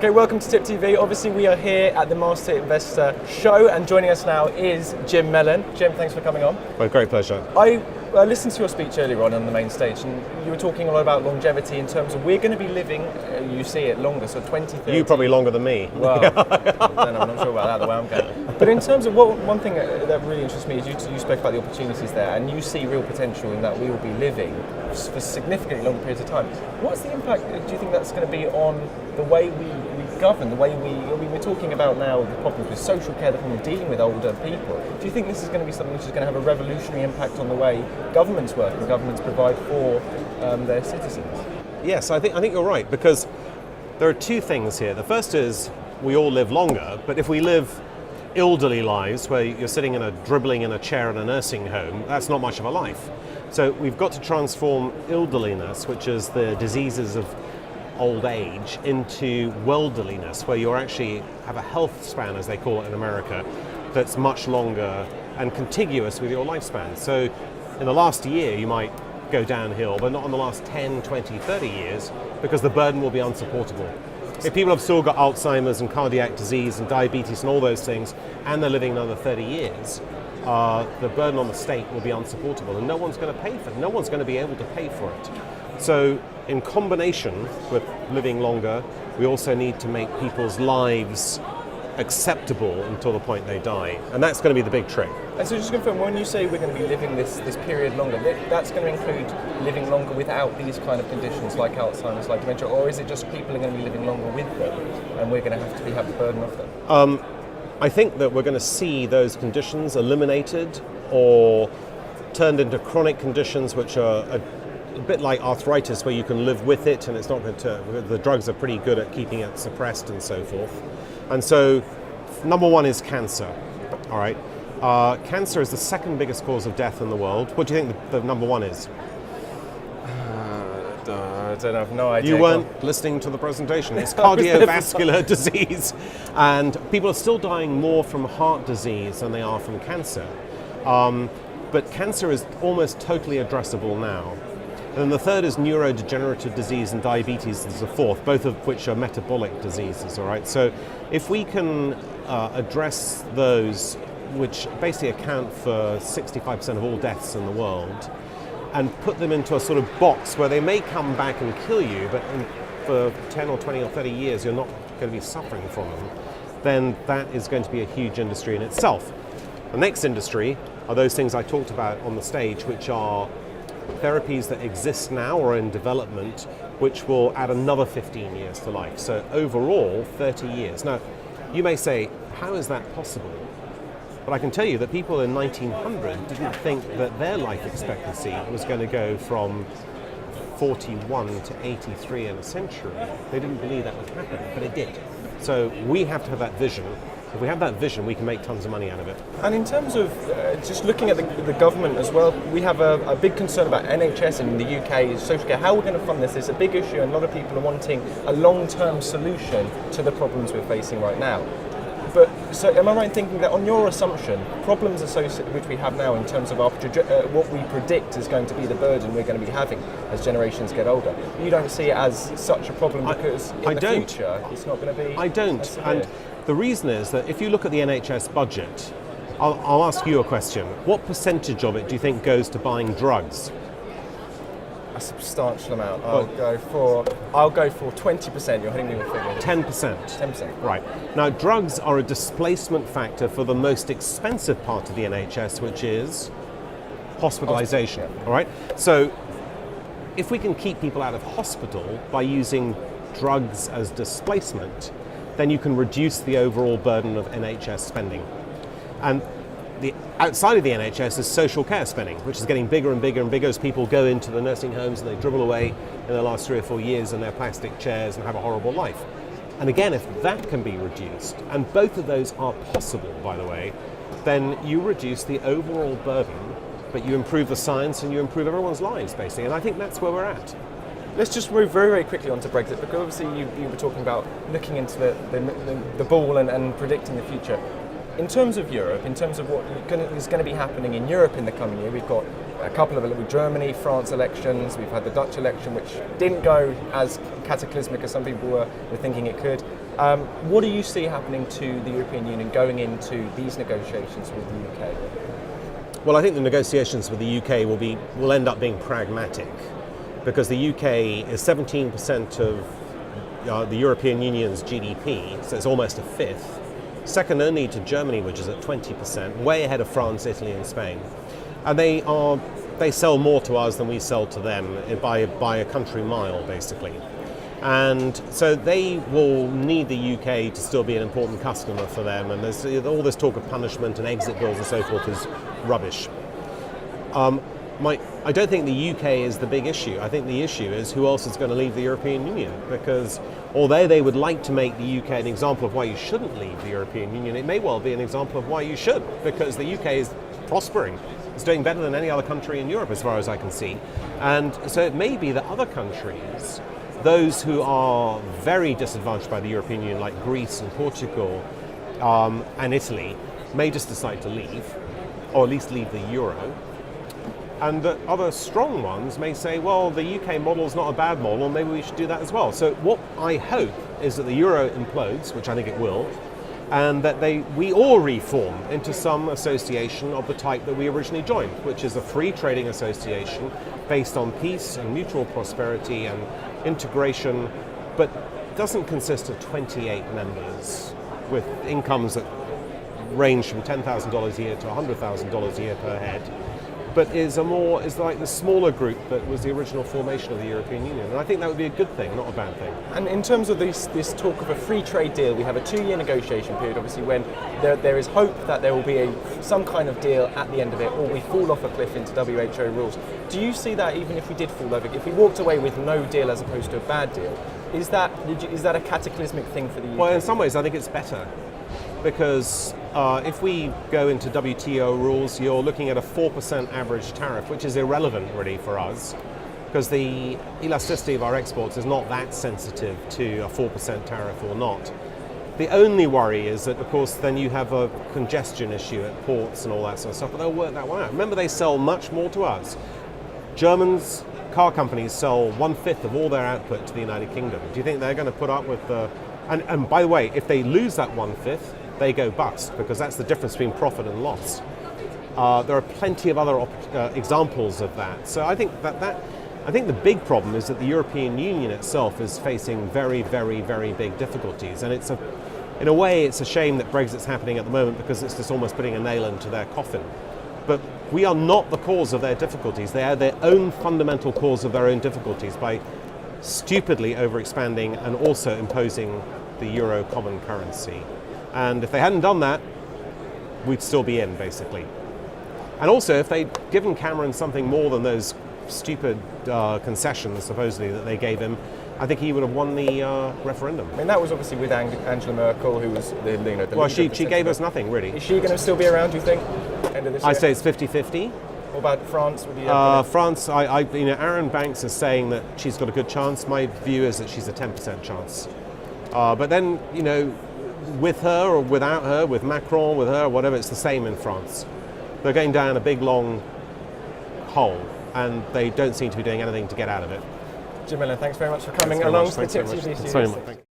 Okay, welcome to Tip TV. Obviously, we are here at the Master Investor Show, and joining us now is Jim Mellon. Jim, thanks for coming on. My great pleasure. I listened to your speech earlier on the main stage, and you were talking a lot about longevity in terms of we're going to be living, you see it, longer, so 20, 30. You probably longer than me. Well, I'm not sure about that, the way I'm going. But in terms of one thing that really interests me is you spoke about the opportunities there, and you see real potential in that we will be living for significantly long periods of time. What's the impact, do you think that's going to be on the way we govern, the way we're talking about now the problems with social care, the problem of dealing with older people. Do you think this is going to be something which is going to have a revolutionary impact on the way governments work and governments provide for their citizens? Yes, I think you're right, because there are two things here. The first is we all live longer, but if we live elderly lives where you're sitting dribbling in a chair in a nursing home, that's not much of a life. So we've got to transform elderliness, which is the diseases of old age, into welderliness, where you actually have a health span, as they call it in America, that's much longer and contiguous with your lifespan. So in the last year you might go downhill, but not in the last 10, 20, 30 years, because the burden will be unsupportable. If people have still got Alzheimer's and cardiac disease and diabetes and all those things, and they're living another 30 years, the burden on the state will be unsupportable, and no one's going to pay for it. No one's going to be able to pay for it. So in combination with living longer, we also need to make people's lives acceptable until the point they die. And that's going to be the big trick. And so just to confirm, when you say we're going to be living this period longer, that's going to include living longer without these kind of conditions like Alzheimer's, like dementia, or is it just people are going to be living longer with them and we're going to have the burden of them? I think that we're going to see those conditions eliminated or turned into chronic conditions which are a bit like arthritis, where you can live with it and it's not going to, the drugs are pretty good at keeping it suppressed and so forth. And so number one is cancer. All right. Cancer is the second biggest cause of death in the world. What do you think the number one is? I don't have no idea. You weren't listening to the presentation. It's cardiovascular disease. And people are still dying more from heart disease than they are from cancer. But cancer is almost totally addressable now. And then the third is neurodegenerative disease, and diabetes is the fourth, both of which are metabolic diseases, all right? So if we can address those, which basically account for 65% of all deaths in the world, and put them into a sort of box where they may come back and kill you, but for 10 or 20 or 30 years you're not going to be suffering from them, then that is going to be a huge industry in itself. The next industry are those things I talked about on the stage, which are therapies that exist now or in development, which will add another 15 years to life. So overall, 30 years. Now, you may say, how is that possible? But I can tell you that people in 1900 didn't think that their life expectancy was going to go from 41 to 83 in a century. They didn't believe that would happen, but it did. So we have to have that vision. If we have that vision, we can make tons of money out of it. And in terms of just looking at the government as well, we have a big concern about NHS in the UK, social care. How we're going to fund this? It's a big issue, and a lot of people are wanting a long-term solution to the problems we're facing right now. But so, am I right in thinking that on your assumption, problems associated which we have now in terms of what we predict is going to be the burden we're going to be having as generations get older, you don't see it as such a problem because in the future it's not going to be? I don't. And the reason is that if you look at the NHS budget, I'll ask you a question. What percentage of it do you think goes to buying drugs? A substantial amount. I'll go for 20%. You're hitting me with figures. 10%. 10%. Right. Now, drugs are a displacement factor for the most expensive part of the NHS, which is hospitalisation. Yeah. All right. So, if we can keep people out of hospital by using drugs as displacement, then you can reduce the overall burden of NHS spending. And outside of the NHS is social care spending, which is getting bigger and bigger and bigger as people go into the nursing homes and they dribble away in the last 3 or 4 years in their plastic chairs and have a horrible life. And again, if that can be reduced, and both of those are possible, by the way, then you reduce the overall burden, but you improve the science and you improve everyone's lives, basically. And I think that's where we're at. Let's just move very, very quickly on to Brexit, because obviously you were talking about looking into the ball and predicting the future. In terms of Europe, in terms of what is going to be happening in Europe in the coming year, we've got a couple of with Germany, France elections, we've had the Dutch election, which didn't go as cataclysmic as some people were thinking it could. What do you see happening to the European Union going into these negotiations with the UK? Well, I think the negotiations with the UK will end up being pragmatic, because the UK is 17% of the European Union's GDP, so it's almost a fifth, second only to Germany, which is at 20%, way ahead of France, Italy and Spain. And they sell more to us than we sell to them by a country mile, basically. And so they will need the UK to still be an important customer for them, and there's all this talk of punishment and exit bills and so forth is rubbish. I don't think the UK is the big issue. I think the issue is who else is going to leave the European Union, because although they would like to make the UK an example of why you shouldn't leave the European Union, it may well be an example of why you should, because the UK is prospering. It's doing better than any other country in Europe as far as I can see. And so it may be that other countries, those who are very disadvantaged by the European Union, like Greece and Portugal and Italy, may just decide to leave, or at least leave the euro. And that other strong ones may say, well, the UK model is not a bad model, maybe we should do that as well. So what I hope is that the euro implodes, which I think it will, and that we all reform into some association of the type that we originally joined, which is a free trading association based on peace and mutual prosperity and integration, but doesn't consist of 28 members with incomes that range from $10,000 a year to $100,000 a year per head, but is like the smaller group that was the original formation of the European Union. And I think that would be a good thing, not a bad thing. And in terms of this talk of a free trade deal, we have a 2-year negotiation period, obviously, when there is hope that there will be some kind of deal at the end of it, or we fall off a cliff into WHO rules. Do you see that even if we did fall over, if we walked away with no deal as opposed to a bad deal, is that a cataclysmic thing for the UK? Well, in some ways I think it's better, because if we go into WTO rules, you're looking at a 4% average tariff, which is irrelevant really for us, because the elasticity of our exports is not that sensitive to a 4% tariff or not. The only worry is that, of course, then you have a congestion issue at ports and all that sort of stuff, but they'll work that one out. Remember, they sell much more to us. Germans, car companies, sell 1/5 of all their output to the United Kingdom. Do you think they're going to put up with the... And by the way, if they lose that 1/5, they go bust, because that's the difference between profit and loss. There are plenty of other examples of that. So I think I think the big problem is that the European Union itself is facing very, very, very big difficulties, and in a way it's a shame that Brexit's happening at the moment, because it's just almost putting a nail into their coffin. But we are not the cause of their difficulties. They are their own fundamental cause of their own difficulties by stupidly overexpanding and also imposing the euro common currency. And if they hadn't done that, we'd still be in, basically. And also, if they'd given Cameron something more than those stupid concessions, supposedly, that they gave him, I think he would have won the referendum. I mean, that was obviously with Angela Merkel, who was the well, she gave us nothing, really. Is she going to still be around, do you think, end of this year? I say it's 50-50. What about France? France, Aaron Banks is saying that she's got a good chance. My view is that she's a 10% chance. But then, with her or without her, with Macron, with her, whatever, it's the same in France. They're going down a big, long hole, and they don't seem to be doing anything to get out of it. Jim Mellon, thanks very much for coming along to the Tips.